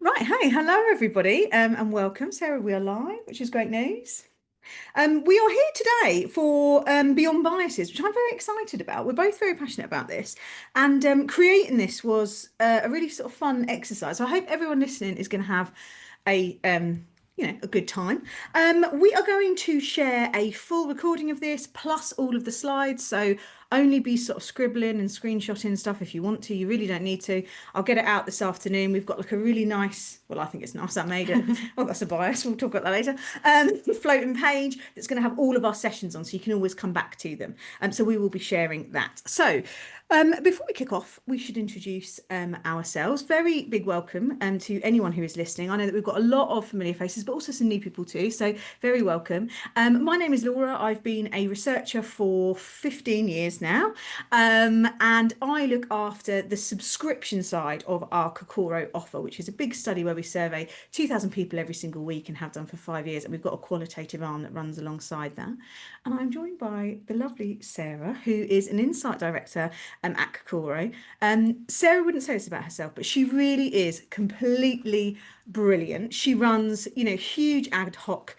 Right, hey, hello everybody, and welcome. Sarah, we are live, which is great news. We are here today for Beyond Biases, which I'm very excited about. We're both very passionate about this, and creating this was a really sort of fun exercise. So I hope everyone listening is going to have a good time. We are going to share a full recording of this plus all of the slides. So only be sort of scribbling and screenshotting stuff if you want to. You really don't need to. I'll get it out this afternoon. We've got like a really nice, well, I think it's nice. I made it. Oh, that's a bias. We'll talk about that later. Floating page that's going to have all of our sessions on, so you can always come back to them. So we will be sharing that. So before we kick off, we should introduce ourselves. Very big welcome to anyone who is listening. I know that we've got a lot of familiar faces, but also some new people too. So very welcome. My name is Laura. I've been a researcher for 15 years now, and I look after the subscription side of our Kokoro offer, which is a big study where we survey 2,000 people every single week and have done for 5 years. And we've got a qualitative arm that runs alongside that. And I'm joined by the lovely Sarah, who is an insight director at Kokoro. Sarah wouldn't say this about herself, but she really is completely brilliant. She runs, huge ad hoc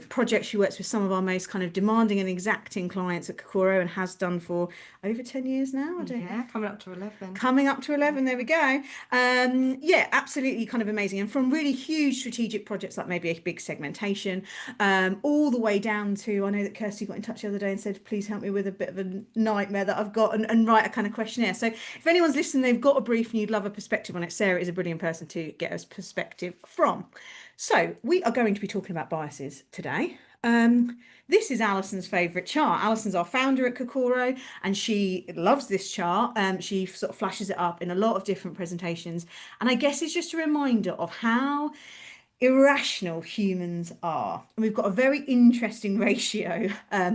projects. She works with some of our most kind of demanding and exacting clients at Kokoro and has done for over 10 years now. I don't Yeah, coming up to 11. Coming up to 11, there we go. Yeah, absolutely kind of amazing. And from really huge strategic projects like maybe a big segmentation, all the way down to, I know that Kirsty got in touch the other day and said, please help me with a bit of a nightmare that I've got and write a kind of questionnaire. So if anyone's listening, they've got a brief and you'd love a perspective on it, Sarah is a brilliant person to get a perspective from. So we are going to be talking about biases today. This is Alison's favourite chart. Alison's our founder at Kokoro, and she loves this chart. She sort of flashes it up in a lot of different presentations, and I guess it's just a reminder of how irrational humans are. And we've got a very interesting ratio,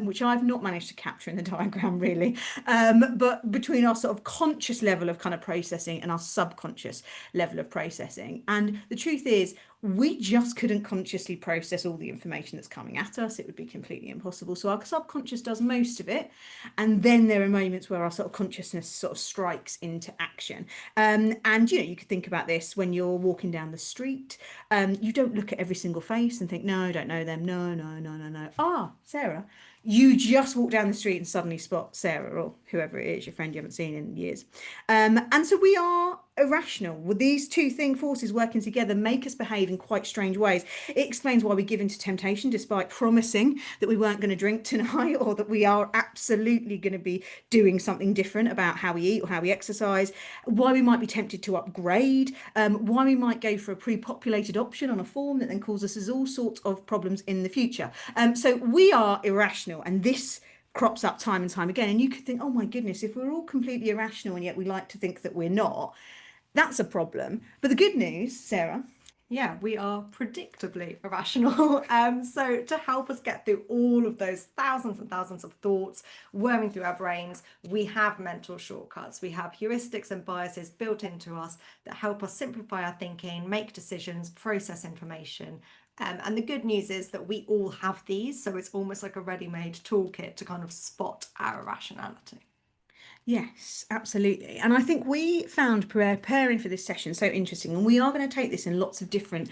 which I've not managed to capture in the diagram really, but between our sort of conscious level of kind of processing and our subconscious level of processing. And the truth is, we just couldn't consciously process all the information that's coming at us. It would be completely impossible. So our subconscious does most of it. And then there are moments where our sort of consciousness sort of strikes into action. And, you could think about this when you're walking down the street. You don't look at every single face and think, no, I don't know them. No, no, no, no, no. Ah, Sarah. You just walk down the street and suddenly spot Sarah or whoever it is, your friend you haven't seen in years. And so we are irrational. With these two forces working together make us behave in quite strange ways. It explains why we give into temptation despite promising that we weren't going to drink tonight or that we are absolutely going to be doing something different about how we eat or how we exercise, why we might be tempted to upgrade, why we might go for a pre-populated option on a form that then causes us all sorts of problems in the future. So we are irrational, and this crops up time and time again. And you could think, oh my goodness, if we're all completely irrational and yet we like to think that we're not, that's a problem. But the good news, Sarah. Yeah, we are predictably irrational. So to help us get through all of those thousands and thousands of thoughts whirring through our brains, we have mental shortcuts. We have heuristics and biases built into us that help us simplify our thinking, make decisions, process information. And the good news is that we all have these, so it's almost like a ready-made toolkit to kind of spot our irrationality. Yes, absolutely. And I think we found preparing for this session so interesting. And we are going to take this in lots of different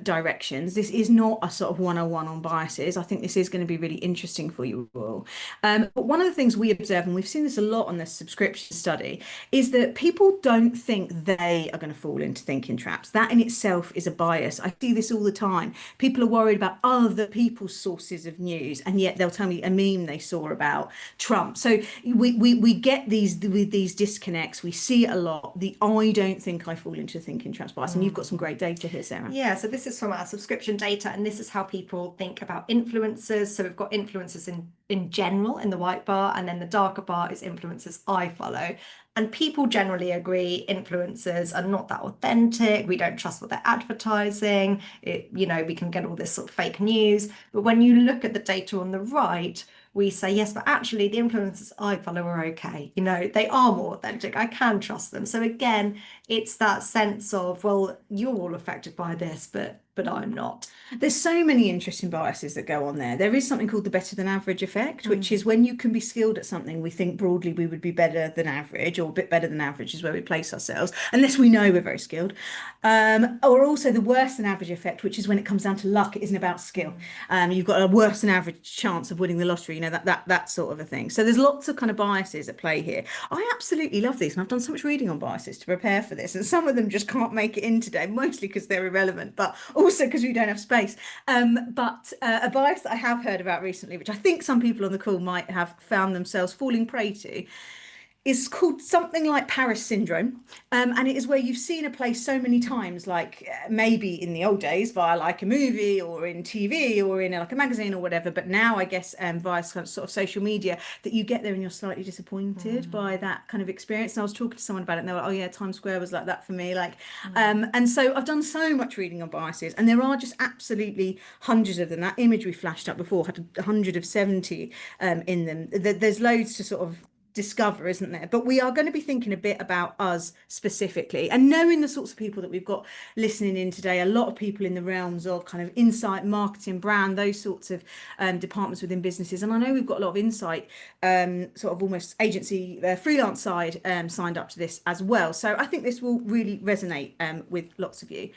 directions. This is not a sort of 101 on biases. I think this is going to be really interesting for you all. But one of the things we observe, and we've seen this a lot on this subscription study, is that people don't think they are going to fall into thinking traps. That in itself is a bias. I see this all the time. People are worried about other people's sources of news, and yet they'll tell me a meme they saw about Trump. So we get these with these disconnects. We see it a lot. The I don't think I fall into thinking traps bias. And you've got some great data here, Sarah. Yeah, so this is from our subscription data, and this is how people think about influencers. So we've got influencers in general in the white bar, and then the darker bar is influencers I follow. And people generally agree influencers are not that authentic. We don't trust what they're advertising. We can get all this sort of fake news. But when you look at the data on the right, we say, yes, but actually the influencers I follow are okay. They are more authentic. I can trust them. So again, it's that sense of, well, you're all affected by this, but but I'm not. There's so many interesting biases that go on there. There is something called the better than average effect, which is Mm. when you can be skilled at something, we think broadly we would be better than average, or a bit better than average is where we place ourselves, unless we know we're very skilled. Or also the worse than average effect, which is when it comes down to luck, it isn't about skill. Mm. You've got a worse than average chance of winning the lottery, that sort of a thing. So there's lots of kind of biases at play here. I absolutely love these, and I've done so much reading on biases to prepare for this, and some of them just can't make it in today, mostly because they're irrelevant, but also because we don't have space. But a bias that I have heard about recently, which I think some people on the call might have found themselves falling prey to, is called something like Paris syndrome. And it is where you've seen a place so many times, like maybe in the old days via like a movie or in TV or in like a magazine or whatever. But now I guess via sort of social media, that you get there and you're slightly disappointed by that kind of experience. And I was talking to someone about it and they were like, oh yeah, Times Square was like that for me. Like, and so I've done so much reading on biases, and there are just absolutely hundreds of them. That image we flashed up before had 170 in them. There's loads to sort of discover, isn't there? But we are going to be thinking a bit about us specifically, and knowing the sorts of people that we've got listening in today, a lot of people in the realms of kind of insight, marketing, brand, those sorts of departments within businesses. And I know we've got a lot of insight, sort of almost agency, freelance side signed up to this as well. So I think this will really resonate with lots of you.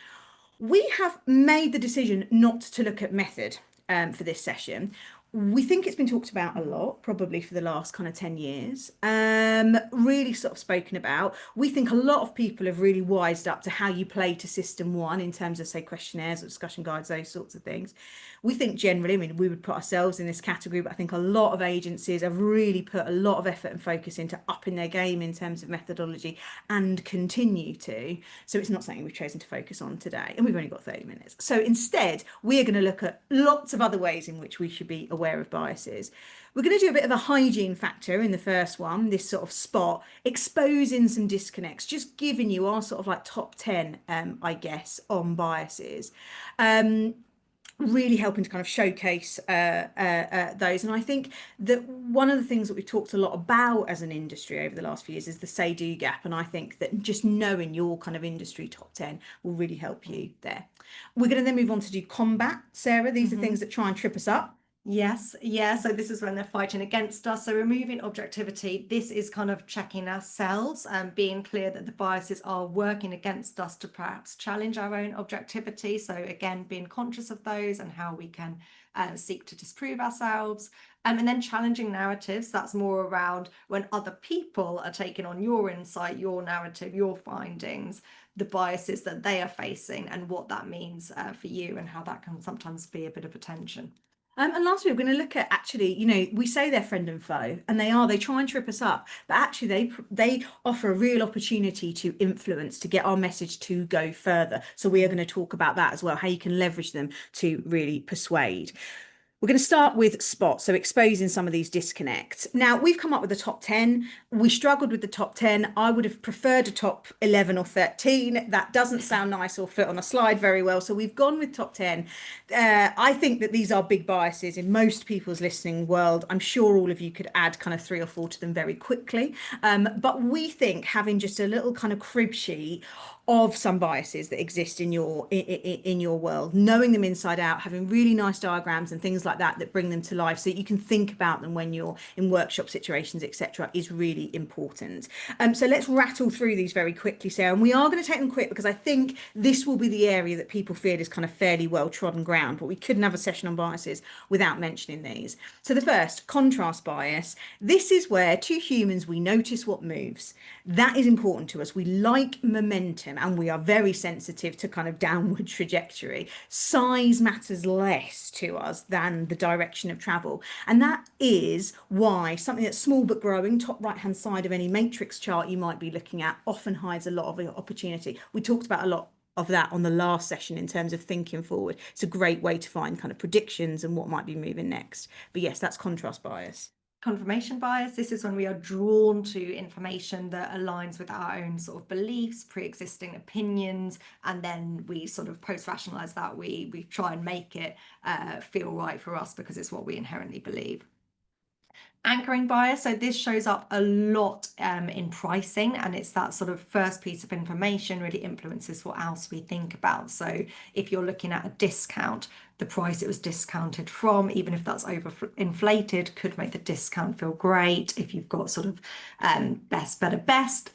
We have made the decision not to look at method for this session. We think it's been talked about a lot, probably for the last kind of 10 years. Really sort of spoken about. We think a lot of people have really wised up to how you play to system one in terms of, say, questionnaires or discussion guides, those sorts of things. We think generally, I mean, we would put ourselves in this category, but I think a lot of agencies have really put a lot of effort and focus into upping their game in terms of methodology and continue to. So it's not something we've chosen to focus on today. And we've only got 30 minutes. So instead, we're going to look at lots of other ways in which we should be aware of biases. We're going to do a bit of a hygiene factor in the first one, this sort of spot, exposing some disconnects, just giving you our sort of like top 10, I guess, on biases. Really helping to kind of showcase those. And I think that one of the things that we've talked a lot about as an industry over the last few years is the say do gap. And I think that just knowing your kind of industry top 10 will really help you there. We're going to then move on to do combat, Sarah. These are things that try and trip us up. Yes, yeah. So this is when they're fighting against us. So removing objectivity, this is kind of checking ourselves and being clear that the biases are working against us to perhaps challenge our own objectivity. So again, being conscious of those and how we can seek to disprove ourselves. And then challenging narratives, that's more around when other people are taking on your insight, your narrative, your findings, the biases that they are facing and what that means for you, and how that can sometimes be a bit of a tension. And lastly, we're going to look at actually, you know, we say they're friend and foe, and they try and trip us up, but actually they offer a real opportunity to influence, to get our message to go further. So we are going to talk about that as well, how you can leverage them to really persuade. We're going to start with spot, so exposing some of these disconnects. Now, we've come up with the top 10. We struggled with the top 10. I would have preferred a top 11 or 13. That doesn't sound nice or fit on a slide very well. So we've gone with top 10. I think that these are big biases in most people's listening world. I'm sure all of you could add kind of 3 or 4 to them very quickly. But we think having just a little kind of crib sheet of some biases that exist in your world, knowing them inside out, having really nice diagrams and things like that bring them to life so that you can think about them when you're in workshop situations, etc., is really important. So let's rattle through these very quickly, Sarah, and we are going to take them quick because I think this will be the area that people feel is kind of fairly well trodden ground, but we couldn't have a session on biases without mentioning these. So the first, contrast bias. This is where two humans, we notice what moves. That is important to us. We like momentum and we are very sensitive to kind of downward trajectory. Size matters less to us than the direction of travel. And that is why something that's small but growing, top right hand side of any matrix chart you might be looking at, often hides a lot of opportunity. We talked about a lot of that on the last session in terms of thinking forward. It's a great way to find kind of predictions and what might be moving next. But yes, that's contrast bias. Confirmation bias, this is when we are drawn to information that aligns with our own sort of beliefs, pre-existing opinions, and then we sort of post-rationalize that. We try and make it feel right for us because it's what we inherently believe. Anchoring bias, so this shows up a lot in pricing, and it's that sort of first piece of information really influences what else we think about. So if you're looking at a discount, the price it was discounted from, even if that's over inflated, could make the discount feel great. If you've got sort of best, better, best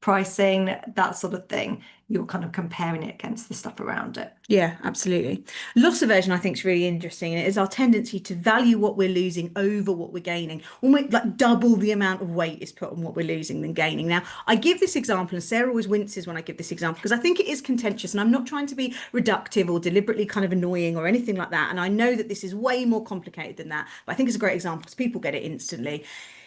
pricing, that sort of thing, you're kind of comparing it against the stuff around it. Yeah, absolutely. Loss aversion, I think, is really interesting. And it is our tendency to value what we're losing over what we're gaining. Almost like double the amount of weight is put on what we're losing than gaining. Now, I give this example, and Sarah always winces when I give this example because I think it is contentious, and I'm not trying to be reductive or deliberately kind of annoying or anything like that. And I know that this is way more complicated than that, but I think it's a great example because people get it instantly.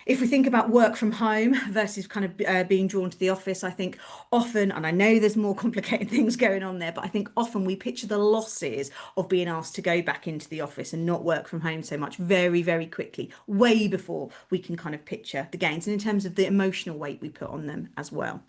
If we think about work from home versus kind of being drawn to the office, I think often, and I know there's more complicated things going on there, but I think often we picture the losses of being asked to go back into the office and not work from home so much very, very quickly, way before we can kind of picture the gains. And in terms of the emotional weight we put on them as well.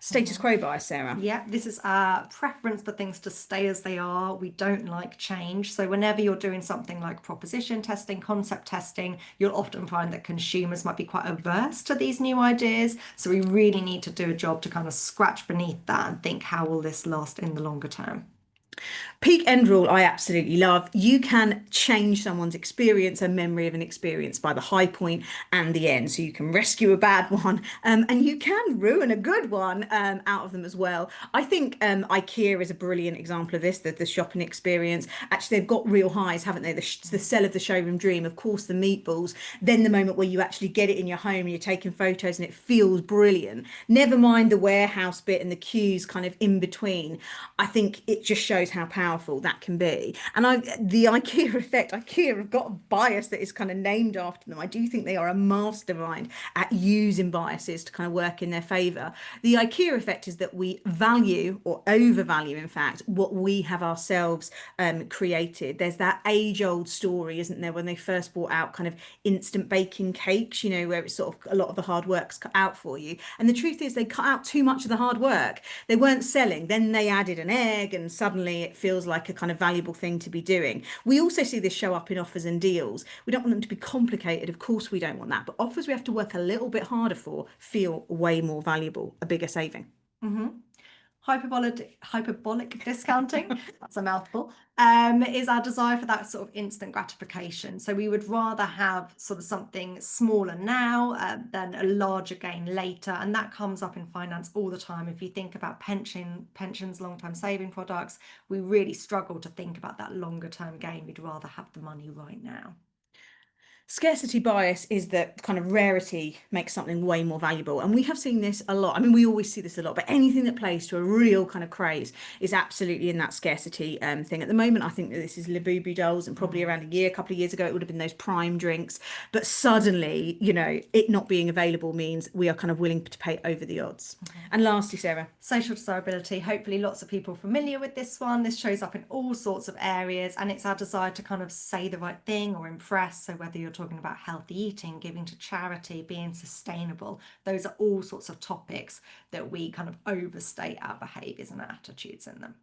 Status quo bias, Sarah. Yeah, this is our preference for things to stay as they are. We don't like change. So whenever you're doing something like proposition testing, concept testing, you'll often find that consumers might be quite averse to these new ideas. So we really need to do a job to kind of scratch beneath that and think, how will this last in the longer term? Peak end rule, I absolutely love. You can change someone's experience and memory of an experience by the high point and the end. So you can rescue a bad one, and you can ruin a good one out of them as well. I think IKEA is a brilliant example of this, the shopping experience. Actually, they've got real highs, haven't they? The sell of the showroom dream, of course, the meatballs, then the moment where you actually get it in your home and you're taking photos and it feels brilliant. Never mind the warehouse bit and the queues kind of in between. I think it just shows how powerful that can be. And the IKEA effect, IKEA have got a bias that is kind of named after them. I do think they are a mastermind at using biases to kind of work in their favor. The IKEA effect is that we value or overvalue, in fact, what we have ourselves created. There's that age-old story, isn't there, when they first brought out kind of instant baking cakes, you know, where it's sort of a lot of the hard work's cut out for you. And the truth is they cut out too much of the hard work. They weren't selling. Then they added an egg and suddenly it feels like a kind of valuable thing to be doing. We also see this show up in offers and deals. We don't want them to be complicated. Of course, we don't want that. But offers we have to work a little bit harder for feel way more valuable, a bigger saving. Mm-hmm. Hyperbolic discounting, that's a mouthful, is our desire for that sort of instant gratification. So we would rather have sort of something smaller now than a larger gain later. And that comes up in finance all the time. If you think about pensions, long-term saving products, we really struggle to think about that longer term gain. We'd rather have the money right now. Scarcity bias is that kind of rarity makes something way more valuable. And we have seen this a lot. I mean, we always see this a lot, but anything that plays to a real kind of craze is absolutely in that scarcity thing. At the moment, I think that this is Labubu dolls, and probably around a couple of years ago, it would have been those prime drinks. But suddenly, you know, it not being available means we are kind of willing to pay over the odds. And lastly, Sarah. Social desirability. Hopefully lots of people are familiar with this one. This shows up in all sorts of areas, and it's our desire to kind of say the right thing or impress. So whether you're talking about healthy eating, giving to charity, being sustainable, those are all sorts of topics that we kind of overstate our behaviours and attitudes in them.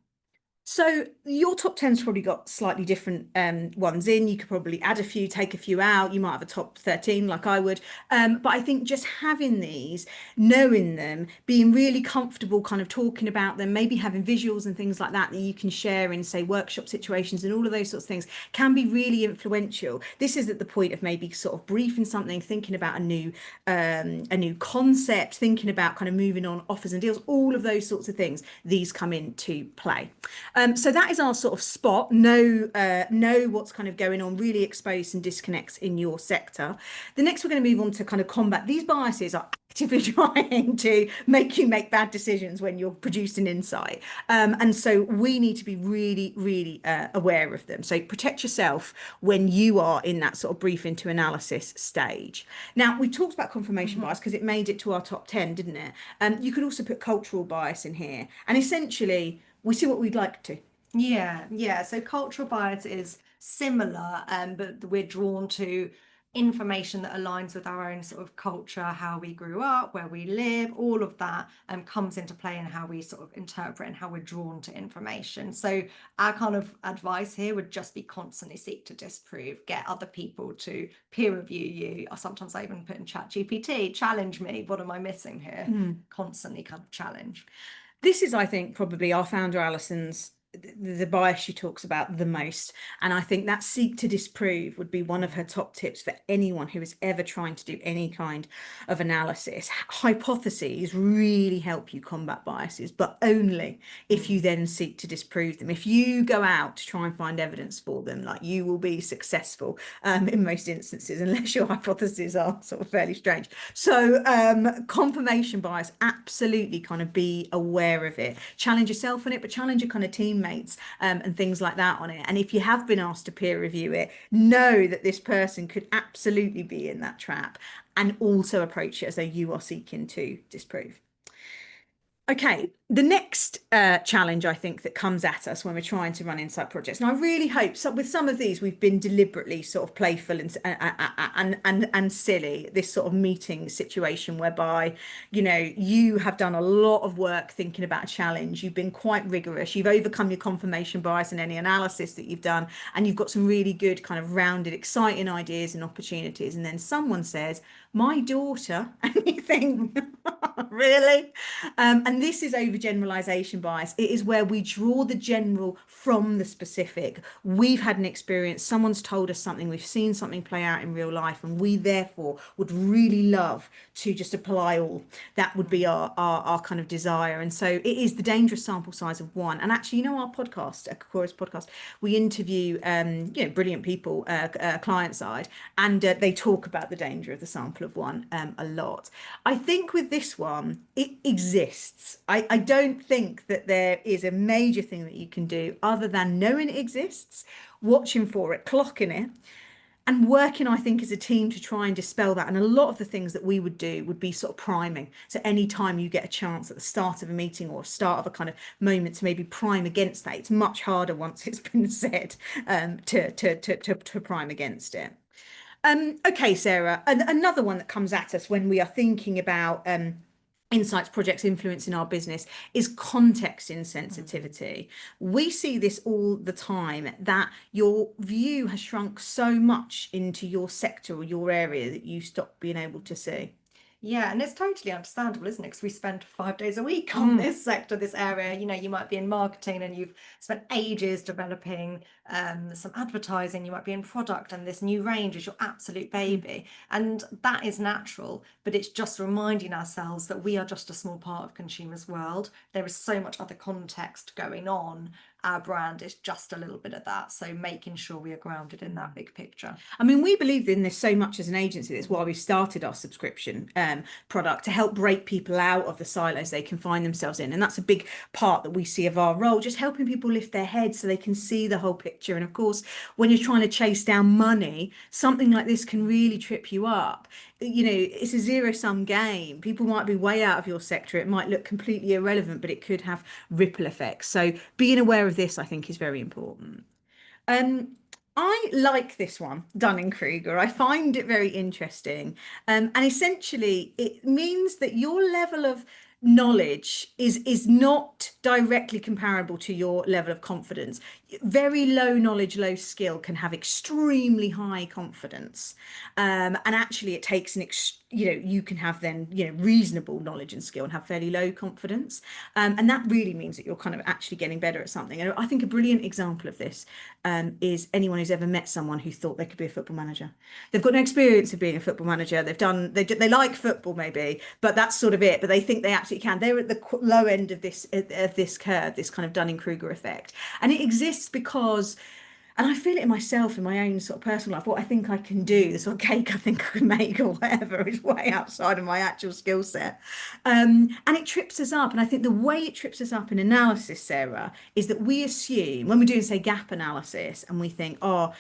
So your top 10's probably got slightly different ones in. You could probably add a few, take a few out. You might have a top 13 like I would. But I think just having these, knowing them, being really comfortable kind of talking about them, maybe having visuals and things like that that you can share in, say, workshop situations and all of those sorts of things can be really influential. This is at the point of maybe sort of briefing something, thinking about a new concept, thinking about kind of moving on offers and deals, all of those sorts of things. These come into play. So that is our sort of spot. Know what's kind of going on, really expose some disconnects in your sector. The next we're going to move on to kind of combat. These biases are actively trying to make you make bad decisions when you're producing insight. And so we need to be really, really aware of them. So protect yourself when you are in that sort of briefing to analysis stage. Now, we talked about confirmation bias because it made it to our top 10, didn't it? You could also put cultural bias in here. And essentially, we see what we'd like to. Yeah. So cultural bias is similar, but we're drawn to information that aligns with our own sort of culture, how we grew up, where we live, all of that comes into play in how we sort of interpret and how we're drawn to information. So our kind of advice here would just be constantly seek to disprove, get other people to peer review you. Or sometimes I even put in ChatGPT, challenge me, what am I missing here? Constantly kind of challenge. This is, I think, probably our founder Alison's the bias she talks about the most. And I think that seek to disprove would be one of her top tips for anyone who is ever trying to do any kind of analysis. Hypotheses really help you combat biases, but only if you then seek to disprove them. If you go out to try and find evidence for them, like, you will be successful in most instances, unless your hypotheses are sort of fairly strange. So confirmation bias, absolutely kind of be aware of it. Challenge yourself on it, but challenge your kind of teammates and things like that on it. And if you have been asked to peer review it, know that this person could absolutely be in that trap, and also approach it as though you are seeking to disprove. Okay, the next challenge I think that comes at us when we're trying to run insight projects, and I really hope with some of these we've been deliberately sort of playful and silly. This sort of meeting situation whereby, you know, you have done a lot of work thinking about a challenge, you've been quite rigorous, you've overcome your confirmation bias in any analysis that you've done, and you've got some really good kind of rounded, exciting ideas and opportunities. And then someone says, "My daughter," and you think, really? And this is overgeneralization bias. It is where we draw the general from the specific. We've had an experience, someone's told us something, we've seen something play out in real life, and we therefore would really love to just apply all. That would be our kind of desire. And so it is the dangerous sample size of one. And actually, you know, our podcast, a Chorus podcast, we interview you know, brilliant people client side, and they talk about the danger of the sample of one a lot. I think with this one, it exists. I don't think that there is a major thing that you can do other than knowing it exists, watching for it, clocking it, and working, I think, as a team to try and dispel that. And a lot of the things that we would do would be sort of priming. So anytime you get a chance at the start of a meeting or start of a kind of moment to maybe prime against that, it's much harder once it's been said to prime against it. Okay, Sarah, another one that comes at us when we are thinking about insights projects influencing our business is context insensitivity. We see this all the time, that your view has shrunk so much into your sector or your area that you stop being able to see. Yeah, and it's totally understandable, isn't it? Because we spend 5 days a week on this sector, this area. You know, you might be in marketing and you've spent ages developing some advertising. You might be in product, and this new range is your absolute baby. And that is natural, but it's just reminding ourselves that we are just a small part of consumers' world. There is so much other context going on. Our brand is just a little bit of that. So making sure we are grounded in that big picture. I mean, we believe in this so much as an agency. That's why we started our subscription product, to help break people out of the silos they can find themselves in. And that's a big part that we see of our role, just helping people lift their heads so they can see the whole picture. And of course, when you're trying to chase down money, something like this can really trip you up. You know, it's a zero-sum game. People might be way out of your sector. It might look completely irrelevant, but it could have ripple effects. So being aware of this, I think, is very important. I like this one, Dunning-Kruger. I find it very interesting. And essentially, it means that your level of knowledge is not directly comparable to your level of confidence. Very low knowledge, low skill can have extremely high confidence. And actually, it takes you know, you can have then, you know, reasonable knowledge and skill and have fairly low confidence. And that really means that you're kind of actually getting better at something. And I think a brilliant example of this is anyone who's ever met someone who thought they could be a football manager. They've got no experience of being a football manager. They like football maybe, but that's sort of it. But they think they absolutely can. They're at the low end of this curve, this kind of Dunning-Kruger effect, and it exists because, and I feel it in myself, in my own sort of personal life, what I think I can do, the sort of cake I think I can make or whatever, is way outside of my actual skill set. And it trips us up. And I think the way it trips us up in analysis, Sarah, is that we assume, when we're doing, say, gap analysis, and we think, oh,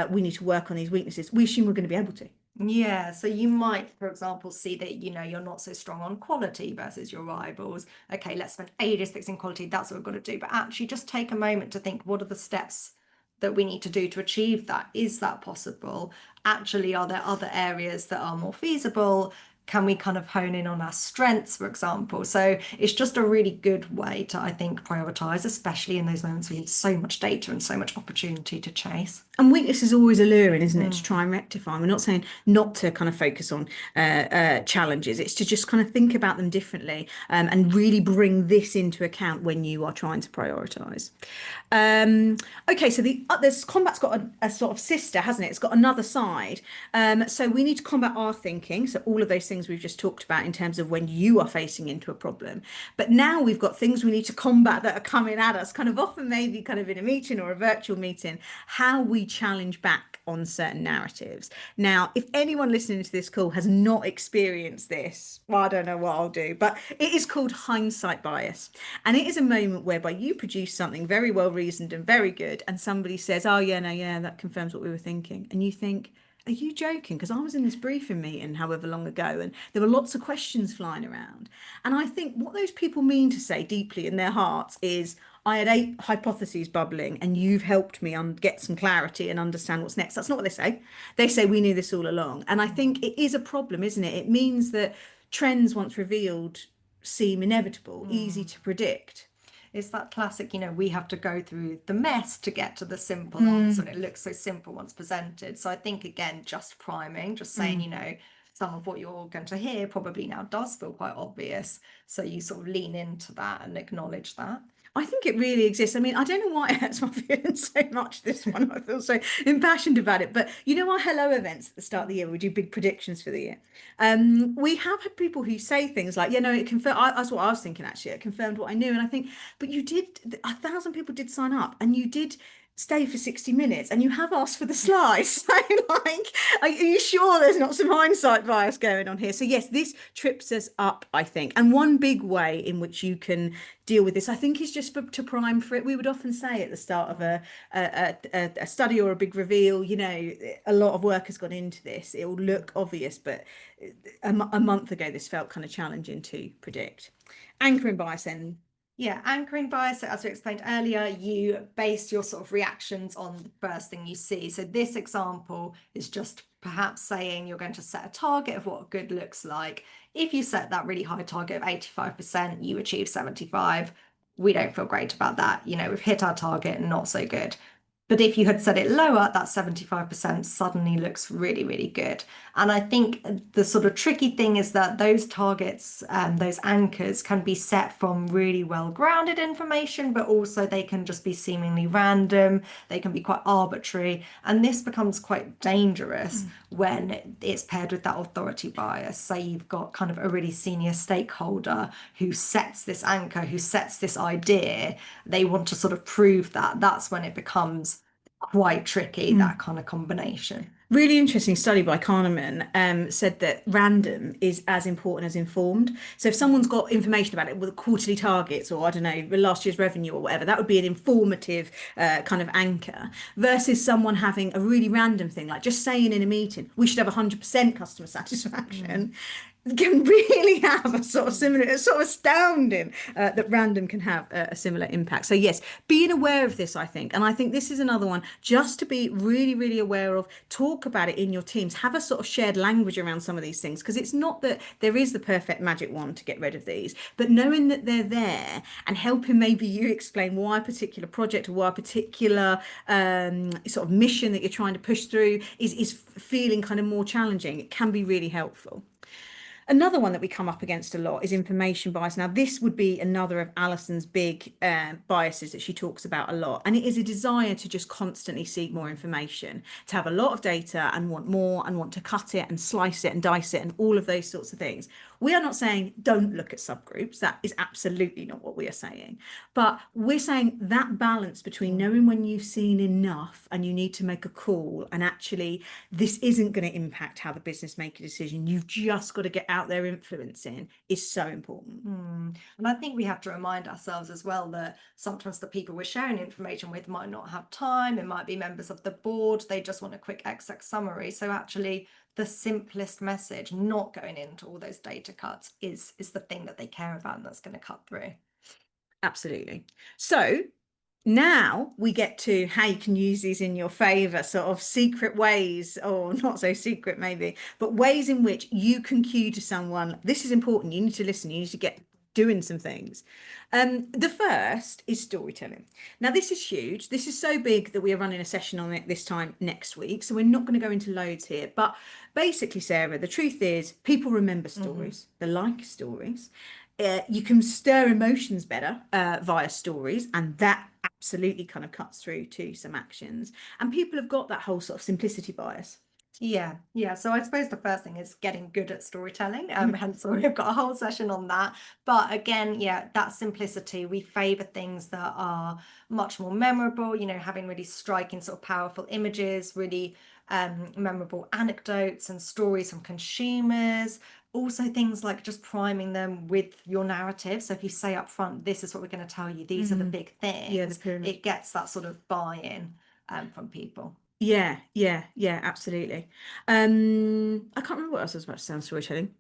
we need to work on these weaknesses, we assume we're going to be able to. Yeah, so you might, for example, see that, you know, you're not so strong on quality versus your rivals. Okay, let's spend ages fixing quality. That's what we've got to do. But actually, just take a moment to think, what are the steps that we need to do to achieve that? Is that possible? Actually, are there other areas that are more feasible? Can we kind of hone in on our strengths, for example? So it's just a really good way to, I think, prioritize, especially in those moments where you have so much data and so much opportunity to chase. And weakness is always alluring, isn't it, to try and rectify. We're not saying not to kind of focus on challenges. It's to just kind of think about them differently, and really bring this into account when you are trying to prioritize. Okay, so this combat's got a sort of sister, hasn't it? It's got another side. So we need to combat our thinking. So all of those things we've just talked about in terms of when you are facing into a problem. But now we've got things we need to combat that are coming at us, kind of often maybe kind of in a meeting or a virtual meeting, how we challenge back on certain narratives. Now, if anyone listening to this call has not experienced this, well, I don't know what I'll do, but it is called hindsight bias. And it is a moment whereby you produce something very well reasoned and very good, and somebody says, oh, yeah, no, yeah, that confirms what we were thinking. And you think, are you joking? Because I was in this briefing meeting however long ago, and there were lots of questions flying around. And I think what those people mean to say deeply in their hearts is, I had 8 hypotheses bubbling, and you've helped me get some clarity and understand what's next. That's not what they say. They say, we knew this all along. And I think it is a problem, isn't it? It means that trends, once revealed, seem inevitable, easy to predict. It's that classic, we have to go through the mess to get to the simple answer, and it looks so simple once presented. So I think, again, just priming, just saying, some of what you're going to hear probably now does feel quite obvious. So you sort of lean into that and acknowledge that. I think it really exists. I mean, I don't know why it hurts my feelings so much, this one. I feel so impassioned about it. But our hello events at the start of the year, we do big predictions for the year. We have had people who say things like, it confirmed, that's what I was thinking actually, it confirmed what I knew. And I think, but you did, 1,000 people did sign up, and you did stay for 60 minutes, and you have asked for the slides. So are you sure there's not some hindsight bias going on here? So yes, this trips us up, I think. And one big way in which you can deal with this, I think, is just to prime for it. We would often say at the start of a study or a big reveal, a lot of work has gone into this. It will look obvious, but a month ago, this felt kind of challenging to predict. Anchoring bias then. Yeah, anchoring bias, so as we explained earlier, you base your sort of reactions on the first thing you see. So this example is just perhaps saying you're going to set a target of what good looks like. If you set that really high target of 85%, you achieve 75. We don't feel great about that. We've hit our target, not so good. But if you had set it lower, that 75% suddenly looks really, really good. And I think the sort of tricky thing is that those targets, those anchors can be set from really well-grounded information, but also they can just be seemingly random. They can be quite arbitrary. And this becomes quite dangerous when it's paired with that authority bias. Say you've got kind of a really senior stakeholder who sets this anchor, who sets this idea. They want to sort of prove that. That's when it becomes quite tricky, that kind of combination. Really interesting study by Kahneman said that random is as important as informed. So if someone's got information about it with quarterly targets, or I don't know, last year's revenue or whatever, that would be an informative kind of anchor, versus someone having a really random thing, like just saying in a meeting, we should have 100% customer satisfaction. Can really have a sort of similar, it's sort of astounding that random can have a similar impact. So yes, being aware of this, I think, and I think this is another one just to be really, really aware of. Talk about it in your teams, have a sort of shared language around some of these things, because it's not that there is the perfect magic wand to get rid of these, but knowing that they're there and helping maybe you explain why a particular project or why a particular sort of mission that you're trying to push through is feeling kind of more challenging, it can be really helpful. Another one that we come up against a lot is information bias. Now, this would be another of Alison's big biases that she talks about a lot. And it is a desire to just constantly seek more information, to have a lot of data and want more and want to cut it and slice it and dice it and all of those sorts of things. We are not saying don't look at subgroups. That is absolutely not what we are saying. But we're saying that balance between knowing when you've seen enough and you need to make a call, and actually this isn't going to impact how the business make a decision, you've just got to get out there influencing, is so important. And I think we have to remind ourselves as well that sometimes the people we're sharing information with might not have time. It might be members of the board. They just want a quick exec summary. So actually the simplest message, not going into all those data cuts, is the thing that they care about and that's going to cut through. Absolutely. So Now we get to how you can use these in your favor, sort of secret ways, or not so secret maybe, but ways in which you can cue to someone. This is important. You need to listen. You need to get doing some things. The first is storytelling. Now, this is huge. This is so big that we are running a session on it this time next week. So we're not going to go into loads here. But basically, Sarah, the truth is people remember stories. They like stories. You can stir emotions better via stories, and that absolutely kind of cuts through to some actions. And people have got that whole sort of simplicity bias. Yeah, yeah. So I suppose the first thing is getting good at storytelling. Hence we've got a whole session on that. But again, yeah, that simplicity. We favor things that are much more memorable, having really striking, sort of powerful images, really memorable anecdotes and stories from consumers. Also, things like just priming them with your narrative. So if you say up front, this is what we're going to tell you, these are the big Yeah, the things, pyramid. it gets that sort of buy-in from people. Yeah, absolutely. I can't remember what else I was about to say on storytelling.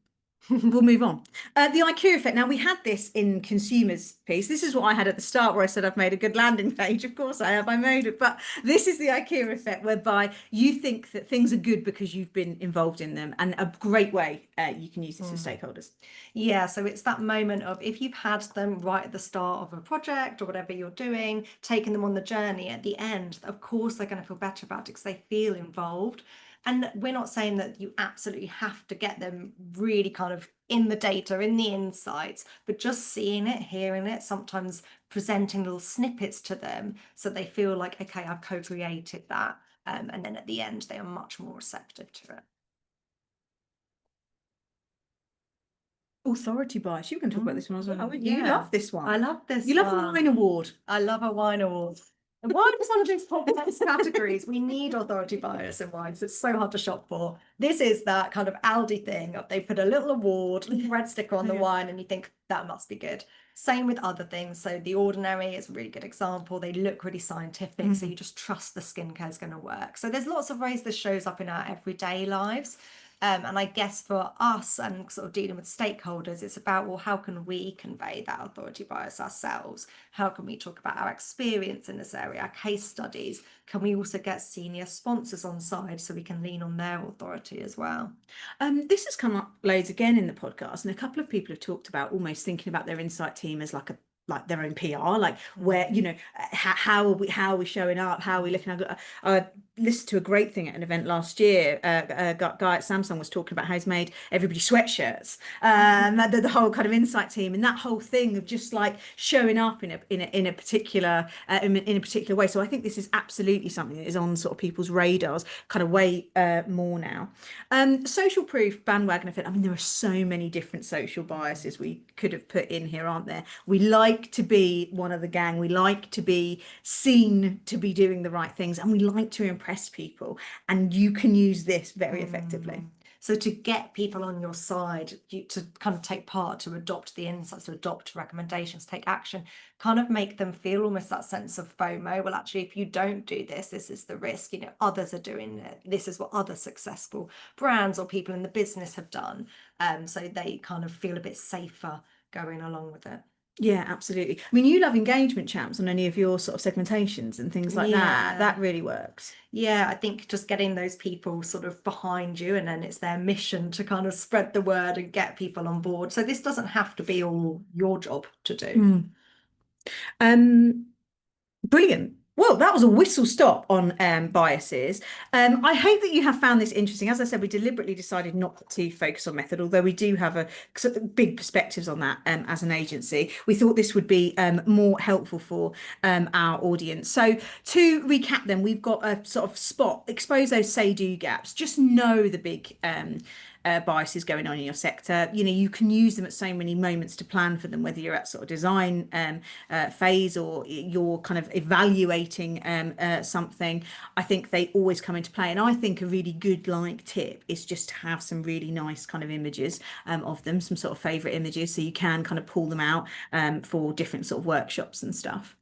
We'll move on. The IQ effect. Now, we had this in consumers piece. This is what I had at the start where I said I've made a good landing page. Of course I have, I made it. But this is the IQ effect, whereby you think that things are good because you've been involved in them. And a great way you can use this with stakeholders. Yeah, so it's that moment of if you've had them right at the start of a project or whatever you're doing, taking them on the journey at the end, of course they're going to feel better about it because they feel involved. And we're not saying that you absolutely have to get them really kind of in the data, in the insights, but just seeing it, hearing it, sometimes presenting little snippets to them so they feel like, okay, I've co-created that. And then at the end, they are much more receptive to it. Authority bias. You can talk about this one as well, aren't you? You Yeah, love this one. I love this You love a one. wine award. I love a wine award. And wine is one of those complex categories. We need authority bias in wines. It's so hard to shop for. This is that kind of Aldi thing. They put a little award, little red sticker on the wine, and you think that must be good. Same with other things. So The Ordinary is a really good example. They look really scientific, so you just trust the skincare is going to work. So there's lots of ways this shows up in our everyday lives. And I guess for us and sort of dealing with stakeholders, it's about, well, how can we convey that authority bias ourselves? How can we talk about our experience in this area, our case studies? Can we also get senior sponsors on side so we can lean on their authority as well? This has come up loads again in the podcast, and a couple of people have talked about almost thinking about their insight team as like their own PR, like where how are we showing up, how are we looking. I listened to a great thing at an event last year. A guy at Samsung was talking about how he's made everybody sweatshirts. The whole kind of insight team and that whole thing of just like showing up in a particular in a particular way. So I think this is absolutely something that is on sort of people's radars, kind of way more now. Social proof bandwagon effect. I mean, there are so many different social biases we could have put in here, aren't there? We like to be one of the gang. We like to be seen to be doing the right things, and we like to impress people. And you can use this very effectively. So to get people on your side, to kind of take part, to adopt the insights, to adopt recommendations, take action, kind of make them feel almost that sense of FOMO. Well, actually, if you don't do this, this is the risk. Others are doing it. This is what other successful brands or people in the business have done. So they kind of feel a bit safer going along with it. Yeah, absolutely. I mean, you love engagement champs on any of your sort of segmentations and things like that. That really works. Yeah, I think just getting those people sort of behind you, and then it's their mission to kind of spread the word and get people on board. So this doesn't have to be all your job to do. Brilliant. Well, that was a whistle stop on biases. I hope that you have found this interesting. As I said, we deliberately decided not to focus on method, although we do have big perspectives on that as an agency. We thought this would be more helpful for our audience. So to recap then, we've got a sort of spot, expose those say-do gaps, just know the big biases going on in your sector. You can use them at so many moments to plan for them, whether you're at sort of design phase or you're kind of evaluating something. I think they always come into play, and I think a really good tip is just to have some really nice kind of images of them, some sort of favorite images, so you can kind of pull them out for different sort of workshops and stuff.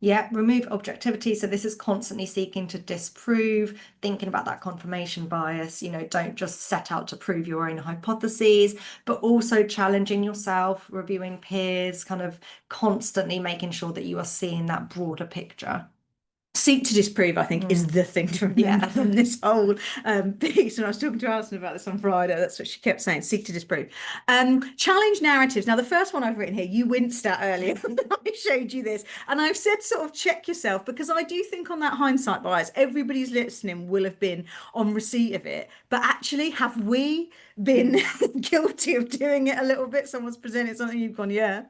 Yeah, remove objectivity. So this is constantly seeking to disprove, thinking about that confirmation bias. Don't just set out to prove your own hypotheses, but also challenging yourself, reviewing peers, kind of constantly making sure that you are seeing that broader picture. Seek to disprove, I think, is the thing to remember Yeah. from this whole piece. And I was talking to Alison about this on Friday. That's what she kept saying, seek to disprove. Challenge narratives. Now, the first one I've written here, you winced at earlier. I showed you this. And I've said sort of check yourself, because I do think on that hindsight bias, everybody's listening will have been on receipt of it. But actually, have we been guilty of doing it a little bit? Someone's presented something, you've gone, yeah.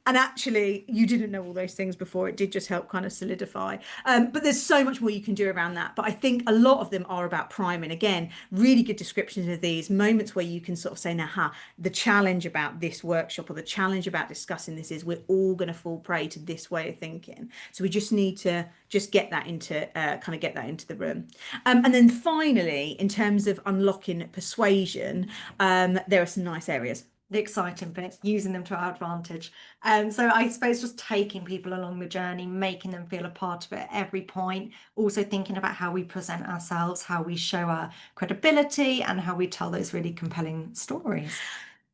And actually, you didn't know all those things before. It did just help kind of solidify. But there's so much more you can do around that. But I think a lot of them are about priming. Again, really good descriptions of these moments where you can sort of say, now, the challenge about this workshop or the challenge about discussing this is we're all going to fall prey to this way of thinking. So we just need to just get that into kind of get that into the room. And then finally, in terms of unlocking persuasion, there are some nice areas. The exciting bit, using them to our advantage. So I suppose just taking people along the journey, making them feel a part of it at every point. Also thinking about how we present ourselves, how we show our credibility, and how we tell those really compelling stories.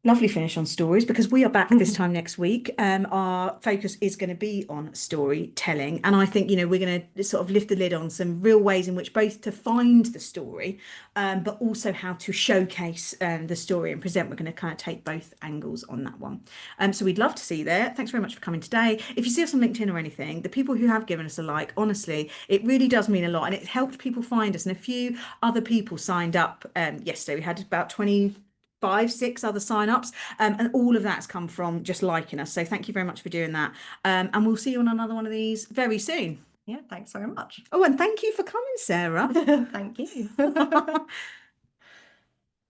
Lovely finish on stories, because we are back this time next week. Our focus is going to be on storytelling. And I think, we're going to sort of lift the lid on some real ways in which both to find the story, but also how to showcase the story and present. We're going to kind of take both angles on that one. So we'd love to see you there. Thanks very much for coming today. If you see us on LinkedIn or anything, the people who have given us a like, honestly, it really does mean a lot. And it's helped people find us. And a few other people signed up yesterday. We had about 5, 6 other sign-ups, and all of that's come from just liking us. So thank you very much for doing that, and we'll see you on another one of these very soon. Yeah, thanks very much. Oh, and thank you for coming, Sarah. Thank you.